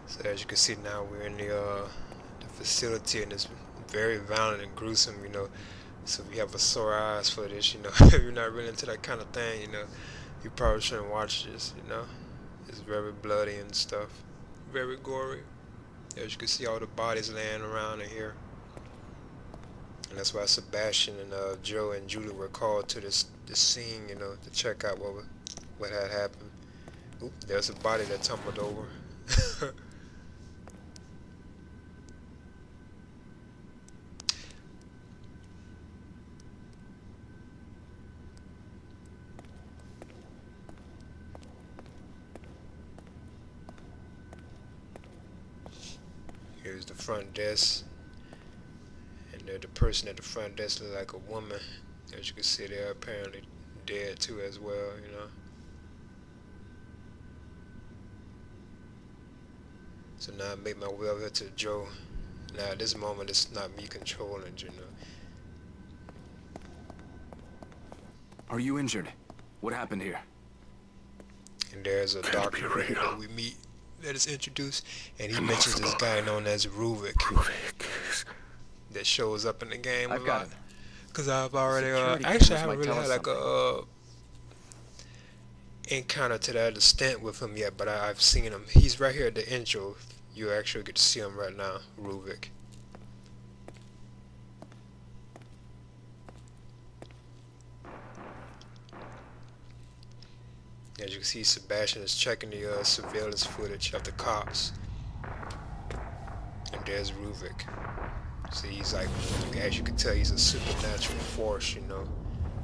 So as you can see now, we're in the facility, and it's very violent and gruesome, you know. So if you have a sore eyes for this, you know, if you're not really into that kind of thing, you know, you probably shouldn't watch this, you know. It's very bloody and stuff, very gory. As you can see, all the bodies laying around in here, and that's why Sebastian and Joe and Julie were called to this scene, you know, to check out what had happened. Oop, there's a body that tumbled over. Here's the front desk, and the person at the front desk looks like a woman. As you can see, they're apparently dead too as well, you know. So now I make my way over to Joe. Now at this moment, it's not me controlling, you know. Are you injured? What happened here? And there's a doctor right here that we meet that is introduced, and he mentions this guy known as Ruvik that shows up in the game a lot. Because I've already, actually I haven't really had like a encounter to that extent with him yet, but I've seen him. He's right here at the intro. You actually get to see him right now, Ruvik. As you can see, Sebastian is checking the surveillance footage of the cops, and there's Ruvik. See, he's like, as you can tell, he's a supernatural force, you know.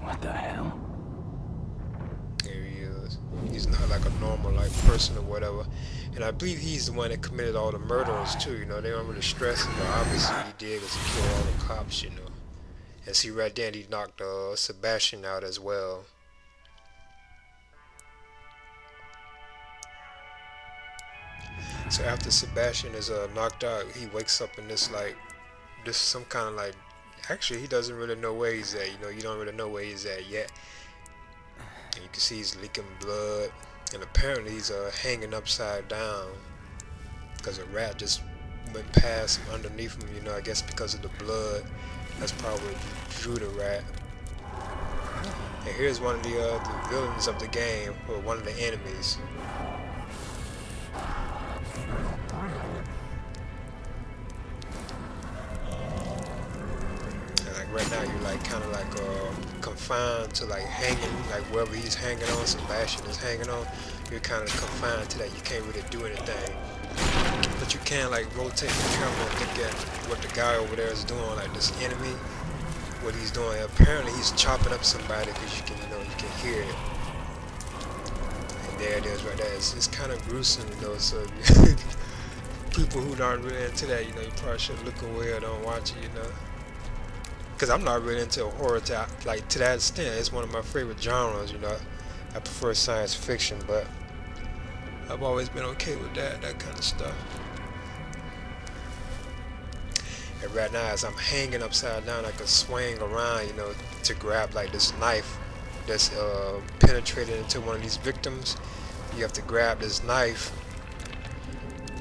What the hell? There he is. He's not like a normal like person or whatever. And I believe he's the one that committed all the murders too, you know. They don't really stress it, but obviously he did because he killed all the cops, you know. And see right there, he knocked Sebastian out as well. So after Sebastian is knocked out, he wakes up in this like, this some kind of like, actually he doesn't really know where he's at, you know. You don't really know where he's at yet. And you can see he's leaking blood, and apparently he's hanging upside down because a rat just went past him underneath him, you know. I guess because of the blood, that's probably what drew the rat. And here's one of the villains of the game, or one of the enemies. Right now you're like kind of like confined to like hanging, like wherever he's hanging on, Sebastian is hanging on, you're kind of confined to that. You can't really do anything, but you can like rotate the camera and look at what the guy over there is doing, like this enemy, what he's doing. Apparently he's chopping up somebody, because you can, you know, you can hear it. And there it is right there. It's kind of gruesome, you know, so people who aren't really into that, you know, you probably should look away or don't watch it, you know. Because I'm not really into horror to that extent. It's one of my favorite genres, you know. I prefer science fiction, but I've always been okay with that kind of stuff. And right now, as I'm hanging upside down, I can swing around, you know, to grab like this knife that's penetrated into one of these victims. You have to grab this knife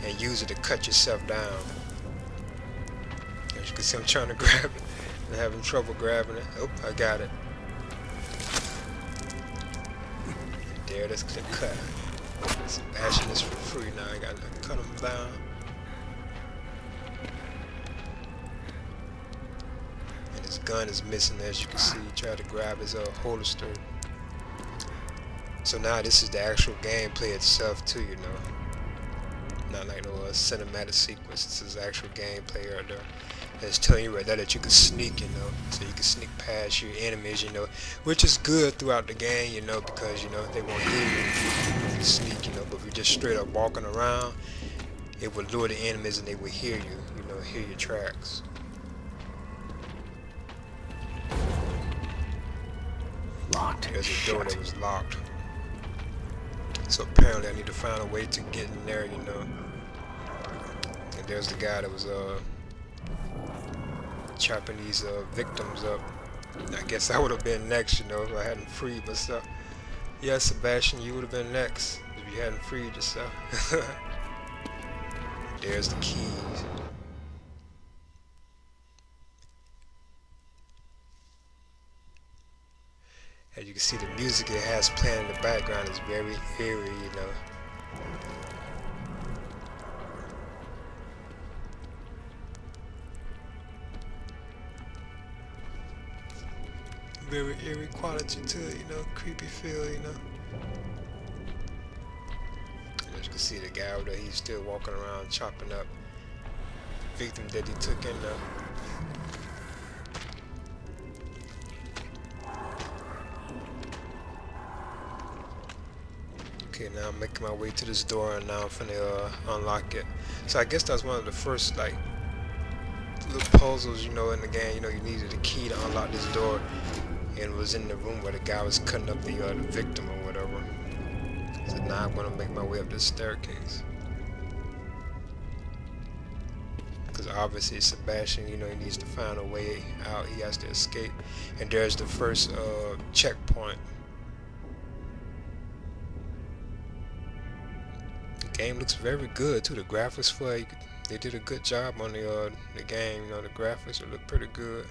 and use it to cut yourself down. As you can see, I'm trying to grab it. I'm having trouble grabbing it. Oh, I got it. There, that's the cut. Sebastian is for free now. I gotta cut him down. And his gun is missing, as you can see. He tried to grab his holster. So now this is the actual gameplay itself too, you know. Not like no cinematic sequence. This is actual gameplay right there. It's telling you right there that you can sneak, you know, so you can sneak past your enemies, you know, which is good throughout the game, you know, because, you know, they won't hear you if you sneak, you know. But if you're just straight up walking around, it will lure the enemies and they will hear you, you know, hear your tracks. Locked. There's a door that was locked. So apparently I need to find a way to get in there, you know. And there's the guy that was chopping these victims up. I guess I would have been next, you know, if I hadn't freed myself. Yeah, Sebastian, you would have been next if you hadn't freed yourself. There's the keys. As you can see, the music it has playing in the background is very eerie, you know. Very eerie quality to it, you know, creepy feel, you know. As you can see, the guy over there, he's still walking around chopping up victim that he took in there. Okay, now I'm making my way to this door, and now I'm finna unlock it. So I guess that's one of the first like little puzzles, you know, in the game. You know, you needed a key to unlock this door, and it was in the room where the guy was cutting up the victim or whatever. So now I'm gonna make my way up this staircase, because obviously Sebastian, you know, he needs to find a way out. He has to escape, and there's the first checkpoint. Game looks very good too. The graphics for it, they did a good job on the game. You know, the graphics look pretty good.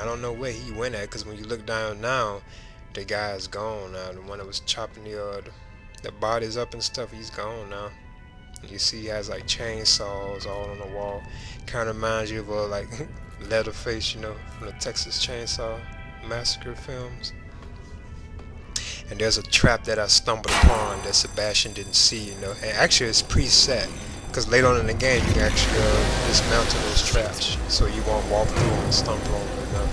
I don't know where he went at, because when you look down now, the guy is gone now. The one that was chopping the bodies up and stuff, he's gone now. And you see he has like chainsaws all on the wall. Kind of reminds you of like Leatherface, you know, from the Texas Chainsaw Massacre films. And there's a trap that I stumbled upon that Sebastian didn't see, you know. And actually it's preset, because later on in the game you can actually dismantle those traps so you won't walk through and stumble over them.